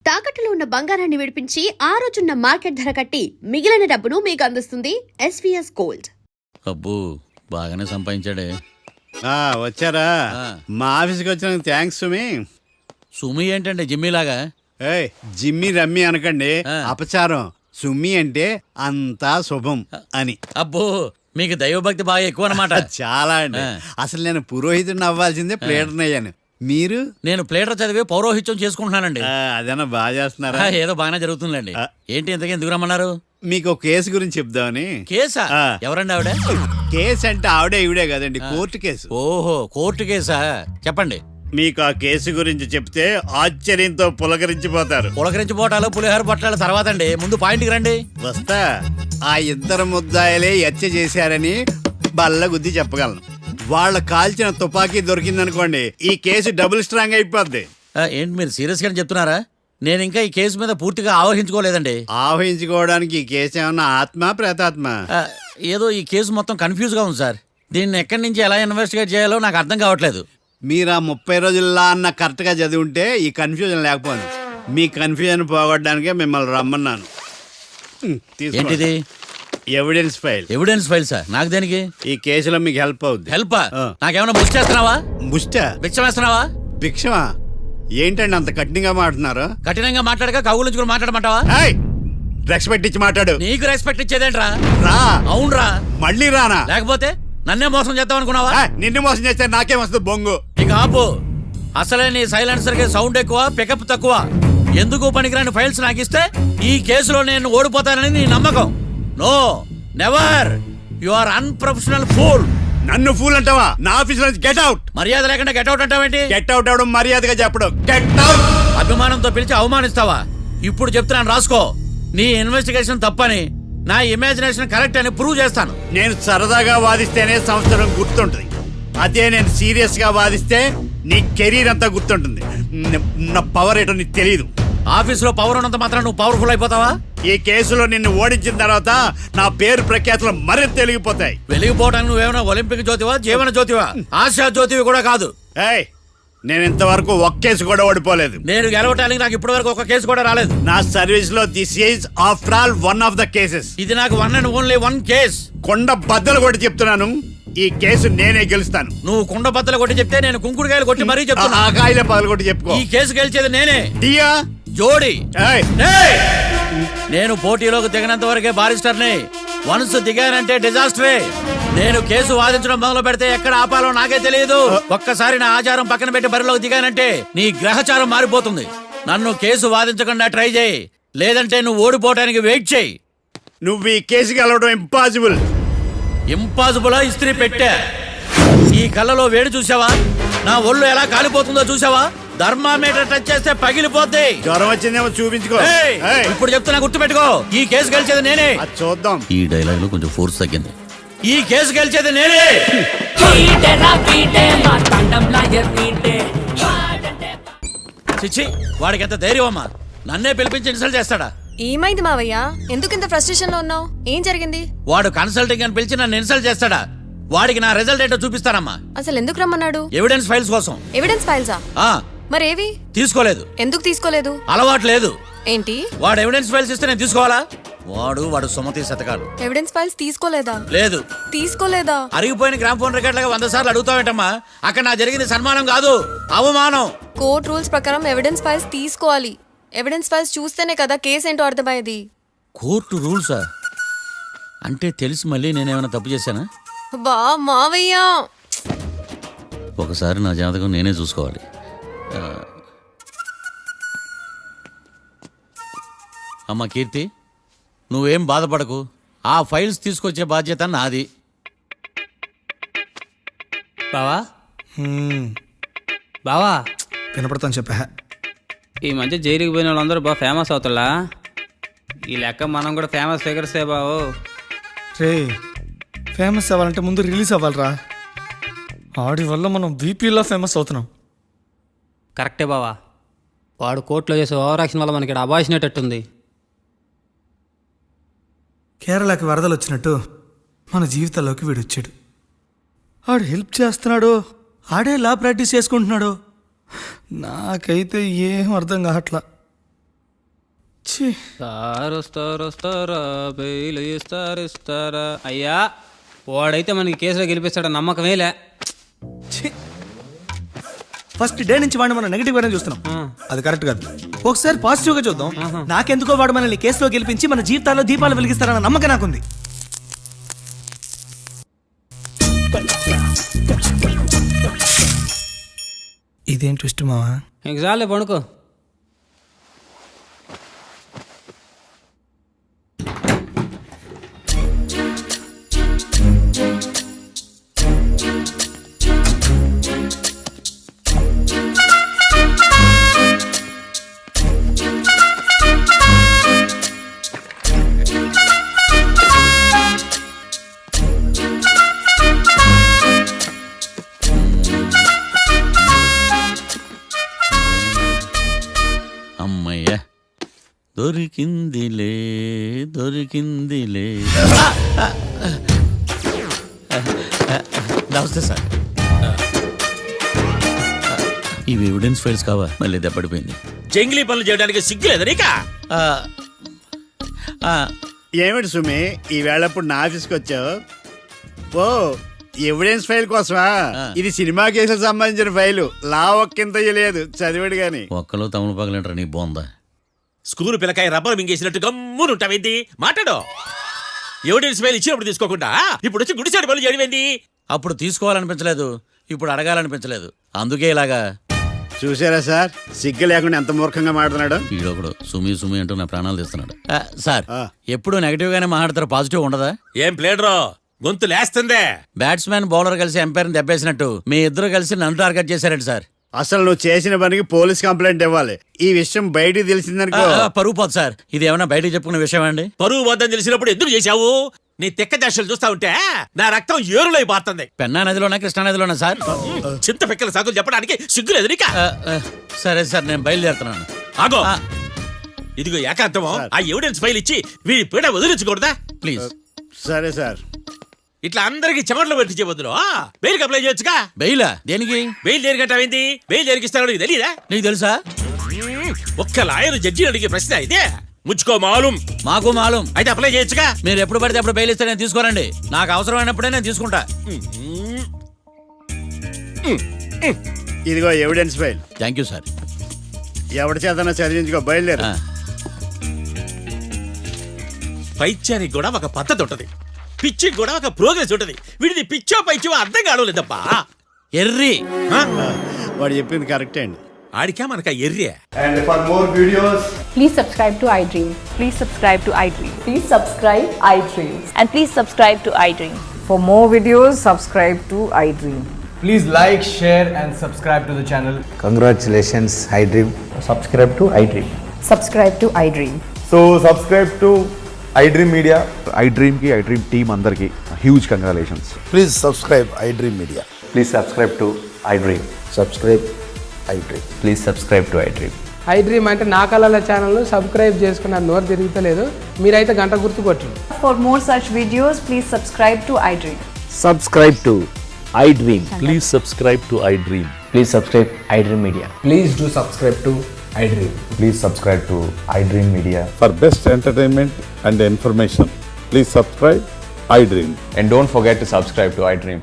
తాకట్టులో ఉన్న బంగారాన్ని విడిపించి ఆ రోజున్న మార్కెట్ ధర కట్టి మిగిలిన డబ్బును మీకు అందిస్తుంది ఎస్వీఎస్ గోల్డ్. అబ్బో బాగానే సంపాదించాడే. వచ్చారా? మా ఆఫీస్కి వచ్చినందుకు థ్యాంక్స్ సుమి. సుమి ఏంటంటే జిమ్మీలాగా? జిమ్మి రమ్మి అనకండి, అపచారం. సుమి అంటే అంతా శుభం అని. అబ్బో మీకు దైవభక్తి బాగా ఎక్కువ అన్నమాట. చాలా అండి. అసలు నేను పురోహితుడిని అవ్వాల్సిందే, ప్లేటర్ని అయ్యాను. మీరు? నేను ప్లేటర్ చదివి పౌరోహిత్యం చేసుకుంటున్నానండి. అదేనా బాగా చేస్తున్నారా? ఏదో బాగానే జరుగుతుందండి. ఏంటి ఇంతకీ ఎందుకు రమ్మన్నారు? మీకు ఒక కేసు గురించి చెప్దామని. కేసా? ఎవరండి ఆవిడ? కేసు అంటే ఆవిడే ఈవిడే కదండి, కోర్టు కేసు. ఓహో, కోర్టు కేసా? చెప్పండి. మీకు ఆ కేసు గురించి చెప్తే ఆశ్చర్యంతో పులకరించిపోతారు. పులకరించిపోవటాలు పులిహోర పట్టాల తర్వాత అండి, ముందు పాయింట్కి రండి. వస్తా. ఆ ఇద్దరు ముద్దాయలే హత్య చేశారని బల్ల గుద్ది చెప్పగలను. వాళ్ళ కాల్చిన తుపాకీ దొరికిందనుకోండి, ఈ కేసు డబుల్ స్ట్రాంగ్ అయిపోద్ది. ఏంటి మీరు సీరియస్ గానే చెప్తున్నారా? నేను ఇంకా ఈ కేసు మీద పూర్తిగా ఆవహించుకోలేదండి. ఆవహించుకోవడానికి ఈ కేసు ఏమన్నా ఆత్మ ప్రేతాత్మ? ఏదో ఈ కేసు మొత్తం కన్ఫ్యూజ్ గా ఉంది సార్. దీన్ని ఎక్కడి నుంచి ఎలా ఇన్వెస్టిగేట్ చేయాలో నాకు అర్థం కావట్లేదు. మీరు ఆ 30 రోజుల్లో అన్న కరెక్ట్ గా చదివి ఉంటే ఈ కన్ఫ్యూజన్ లేకపోను. మీ కన్ఫ్యూజన్ పోగొట్టడానికే మిమ్మల్ని రమ్మన్నాను. ఏంటిది? Evidence file. Evidence file sir? నాకు దేనికి? ఈ కేసులో మీకు హెల్ప్ అవుద్ది. హెల్ప్? నాకేమైనా ముష్టి చేస్తున్నావా? ముష్ట? భిక్షం వేస్తున్నావా? భిక్షమా? ఏంటండి అంత కఠినంగా మాట్లాడుతున్నారు? కఠినంగా మాట్లాడక కవులు మాట్లాడమంటావా? రెస్పెక్ట్ ఇచ్చి మాట్లాడు. నీకు రెస్పెక్ట్ ఇచ్చేదేంట్రా? రా. అవునరా? మళ్ళీ రానా? లేకపోతే నన్నే మోసం చేద్దాం అనుకున్నావా? నిన్ను మోసం చేస్తే నాకేం వస్తుంది బొంగు? ఇక ఆపు. అసలే నీ సైలెన్సర్ కి సౌండ్ ఎక్కువ, పికప్ తక్కువ. ఎందుకు పనికిరాని ఫైల్స్ నాకు ఇస్తే ఈ కేసులో నేను ఓడిపోతానని నీ నమ్మకం. No, never. You are unprofessional fool. నన్ను ఫూల్ అంటావా? నా ఆఫీస్ నుంచి గెట్ అవుట్. మర్యాద లేకుండా గెట్ అవుట్ అంటావేంటి? గెట్ అవుట్ అవడం మర్యాదగా చెప్పడం. Get out. అభిమానంతో పిలిచి అవమానిస్తావా? ఇప్పుడు చెప్తున్నాను, రాసుకో. నీ ఇన్వెస్టిగేషన్ తప్పని, నా ఇమాజినేషన్ కరెక్ట్ అని ప్రూవ్ చేస్తాను. నేను సరదాగా వాదిస్తేనే సంవత్సరం గుర్తుంటుంది. అదే నేను సీరియస్ గా వాదిస్తే నీ కెరీర్ అంతా గుర్తుంటుంది. నా పవర్ ఏంటో నీకు తెలియదు. ఆఫీసులో పవర్ ఉన్నంత మాత్రం నువ్వు పవర్ఫుల్ అయిపోతావా? ఈ కేసులో నిన్ను ఓడించిన తర్వాత నా పేరు ప్రఖ్యాతులు మరింత వెలిగిపోతాయి. వెలిగిపోవడానికి నువ్వేమైనా ఒలింపిక్ జ్యోతివా, జీవన జ్యోతివా, ఆశా జ్యోతివి కూడా కాదు. నేను ఇంతవరకు ఒక్క కేసు కూడా ఓడిపోలేదు. నేను గెలవటానికి నాకు ఇప్పటి వరకు ఒక కేసు కూడా రాలేదు. నా సర్వీస్ లో this is after all one of the cases. ఇది నాకు one and only one case. కొండ బద్దలు కొట్టి చెప్తున్నాను, ఈ కేసు నేనే గెలుస్తాను. నువ్వు కుండ బద్దలు కొట్టి చెప్తే నేను కుంకుడుకాయలు కొట్టి మరీ చెప్తున్నా. ఆ కాయలే పగలు కొట్టి చెప్పుకో. ఈ కేసు గెలిచేది నేనే. డియా జోడి. నేను పోటీలోకి దిగినంత వరకే బారిస్టర్ని. వన్స్ దిగానంటే డిజాస్టరే. నేను కేసు వాదించడం మొదలు పెడితే ఎక్కడ ఆపాలో నాకే తెలియదు. ఒక్కసారి నా ఆచారం పక్కన పెట్టి బరిలోకి దిగానంటే నీ గ్రహచారం మారిపోతుంది. నన్ను కేసు వాదించకుండా ట్రై చేయి, లేదంటే నువ్వు ఓడిపోవడానికి వెయిట్ చేయి. నువ్వు ఈ కేసు గెలవడం ఇంపాసిబుల్. ఇంపాసిబులా? ఇస్త్రీ పెట్టా. ఈ కళ్ళలో వేడి చూసావా? నా ఒళ్ళు ఎలా కాలిపోతుందో చూసావా? థర్మామీటర్ టచ్ చేస్తే పగిలిపోద్ది. జ్వరం వచ్చిందేమో చూపించుకో. ఇప్పుడు చెప్తున్నా, గుర్తు పెట్టుకో. ఈ కేసు గెలిచేది నేనే. చూద్దాం. ఈ డైలాగ్ లో కొంచెం ఫోర్స్ తగ్గింది. ఈ కేసు గెలిచేది నేనే. చిచ్చి, వాడికి ఎంత ధైర్యం అమ్మా! నన్నే పిలిపించి ఇన్సల్ట్ చేస్తాడా? ఏమైంది మావయ్య? ఎందుకు ఇంత ఫ్రస్ట్రేషన్ లో ఉన్నావు? ఏం జరిగింది? వాడు కన్సల్టింగ్ అని పిలిచి నన్ను ఇన్సల్ట్ చేస్తాడా? వాడికి నా రిజల్ట్ ఏంటో చూపిస్తానమ్మా. అసలు ఎందుకు రమ్మన్నాడు? ఎవిడెన్స్ ఫైల్స్ కోసం. ఎవిడెన్స్ ఫైల్సా? మరేవి? తీసుకోలేదు. ఎందుకు తీసుకోలేదు? అలవాటు లేదు. ఏంటి? వాడు ఎవిడెన్స్ ఫైల్స్ ఇస్తే నేను తీసుకోవాలా? వాడు సుమతి శతకాలు. ఎవిడెన్స్ ఫైల్స్ తీసుకోలేదా? లేదు. తీసుకోలేదా? అరిగిపోయిన గ్రామ్ ఫోన్ రికార్డులుగా 100 సార్లు అడుగుతావేంటమ్మా? అక్కడ నా జరిగింది సన్మానం కాదు, అవమానం. కోర్ట్ రూల్స్ ప్రకారం ఎవిడెన్స్ ఫైల్స్ తీసుకోవాలి. ఎవిడెన్స్ ఫైల్స్ చూస్తేనే కదా కేసు ఏంటో అర్థమయ్యేది. కోర్టు రూల్సా? అంటే తెలిసి మళ్ళీ నేనేమైనా తప్పు చేశానా? బా మావయ్య, ఒకసారి నా జాతకం నేనే చూసుకోవాలి. అమ్మా కీర్తి, నువ్వేం బాధపడకు. ఆ ఫైల్స్ తీసుకొచ్చే బాధ్యత నాది. బావా బావా వినపడతాను చెప్పా. ఈ మధ్య జైలుకి పోయిన వాళ్ళందరూ బాగా ఫేమస్ అవుతారా? ఈ లెక్క మనం కూడా ఫేమస్ ఫిగర్సే బావు. రే, ఫేమస్ అవ్వాలంటే ముందు రిలీజ్ అవ్వాలిరా. ఆడి వల్ల మనం బీపీలో ఫేమస్ అవుతున్నాం. కరెక్టే బావా. వాడు కోర్టులో చేసే ఓవర్ యాక్షన్ వల్ల మనకి అబాయిసినట్టుంది. కేరళకి వరదలు వచ్చినట్టు మన జీవితాల్లోకి వీడు వచ్చాడు. ఆడు హెల్ప్ చేస్తున్నాడు, ఆడే లా ప్రాక్టీస్ చేసుకుంటున్నాడు. నాకైతే ఏం అర్థం కావట్లా. ఛీ, సార్ వస్తారా బెయిల్ ఇస్తారా అయ్యా వాడైతే మనకి కేసులో గెలిపిస్తాడు నమ్మకమేలే. ఛీ. ఫస్ట్ డే నుంచి వాడిని మనం నెగిటివ్ గానే చూస్తున్నాం. అది కరెక్ట్ కాదు. ఒకసారి పాజిటివ్ గా చూద్దాం. నాకెందుకో వాడు మనల్ని కేసులో గెలిపించి మన జీవితాల్లో దీపాలు వెలిగిస్తారన్న నమ్మకం నాకుంది. ఇదేం ట్విస్ట్ మావా? ఇంక చాలే పడుకో. అమ్మయ్య దొరికిందిలే. నమస్తే సార్. ఇవి ఎవిడెన్స్ ఫైల్స్ కావా? మళ్ళీ దెబ్బడిపోయింది. జంగిలీ పనులు చేయడానికి సిగ్గులేదు నీకా? ఆ, ఆ, ఏమిటి సుమి ఈ వేళప్పుడు నా ఆఫీస్కి వచ్చావు? ఓ ఎవిడెన్స్ ఫైల్ కోసమా? ఇది సినిమా కేసులకు సంబంధించిన ఫైలు. లా ఒక్కింత లేదు, చదివాడు గాని. ఒక్కలో తమలు పగలంటారా నీ బోందా? School పిల్లకాయ rubber మింగేసినట్టు గమ్మునుంటావేంది? మాట్లాడు. ఎవిడెన్స్ ఫైల్ ఇచ్చినప్పుడు తీసుకోకుండా ఇప్పుడు వచ్చి గుడిసాడు పనులు చేయడమేంది? అప్పుడు తీసుకోవాలనిపించలేదు, ఇప్పుడు అడగాలనిపించలేదు. అందుకే ఇలాగా. చూసారా సార్, సిగ్గు లేకుండా ఎంత మూర్ఖంగా మాట్లాడుతున్నాడు. ఈడొకడు సుమి అంటూ నా ప్రాణాలు తీస్తున్నాడు. సార్ ఆ. ఎప్పుడు నెగటివ్ గానే మాట్లాడతారు, పాజిటివ్ ఉండదా? ఏం ప్లేడరో గొంతు లేస్తుందే. బ్యాట్స్మెన్ బౌలర్ కలిసి ఎంపైర్ని దెబ్బేసినట్టు మీ ఇద్దరు కలిసి నన్ను టార్గెట్ చేశారండి సార్. అసలు నువ్వు చేసిన పనికి పోలీస్ కంప్లైంట్ ఇవ్వాలి. ఈ విషయం బయటికి తెలిసిందనుకో పరువు పోదు సార్. ఇది ఏమైనా బయటకు చెప్పుకునే విషయం అండి? పరువు వద్దని తెలిసినప్పుడు ఎందుకు చేశావు? నీ తెక్క దశలు చూస్తా ఉంటే నా రక్తం ఏరులై పారుతుంది. పెన్నా నదిలోనా కృష్ణా నదిలోనా సార్? చింత పిక్కల సాకులు చెప్పడానికి సిగ్గులేదు నీకా? సరే సార్, నేను బయలుదేరుతున్నాను. ఆగో, ఆ, ఇదిగో ఏకాంతమో ఆ ఎవిడెన్స్ ఫైల్ ఇచ్చి వీడి పీడ వదిలించకూడదా? ప్లీజ్. సరే సార్. ఇట్లా అందరికి చెమటలు పెట్టి చేయవద్దు. బెయిల్కి అప్లై చేయొచ్చుగా. బెయిలా? దేనికి? బెయిల్ దేనికంటావేంది? బెయిల్ దేనికిస్తారో నీకు తెలియదా? నీకు తెలుసా? ఒక్క లాయర్ జడ్జి అడిగే ప్రశ్న ఇదే. ముచ్చుకో మాలూం. మాకు మాలూం. అయితే అప్లై చేయొచ్చుగా. మీరు ఎప్పుడు పడితే అప్పుడు బెయిల్ ఇస్తే నేను తీసుకోరండి. నాకు అవసరమైనప్పుడే నేను తీసుకుంటా. ఇదిగో evidence file. Thank you sir. ఎవరి చేతనా చదివించుకో, బయలుదేరు. ఆ, పైత్యానికి కూడా ఒక పద్ధతి ఉంటది, పిచ్చికి కూడా ఒక ప్రోగ్రెస్ ఉంటది. వీడిది పిచ్చో పైచో అర్థం కావలేదబ్బా. ఎర్రి. ఆ? వాడు చెప్పింది కరెక్టే అండి. ఆడికా మనక array. And for more videos, Please subscribe to iDream. Please subscribe to iDream. Please subscribe iDream. And please subscribe to iDream. For more videos, subscribe to iDream. please like, share, and subscribe to the channel. Congratulations, iDream. Subscribe to iDream. Subscribe to iDream. So subscribe to iDream Media. iDream team అందరికి huge congratulations. Please subscribe iDream Media. Please subscribe to iDream. Subscribe iDream. Please subscribe to iDream. iDream అంటే నా కళల channel subscribe చేసుకున్న నోరు తిరుగుతలేదు. మీరైతే గంట గుర్తు కొట్టండి. For more such videos, please subscribe to iDream. Subscribe to iDream. Please subscribe to iDream. Please subscribe iDream Media. Please do subscribe to iDream. Please subscribe to iDream Media. For best entertainment and information, please subscribe iDream. And don't forget to subscribe to iDream.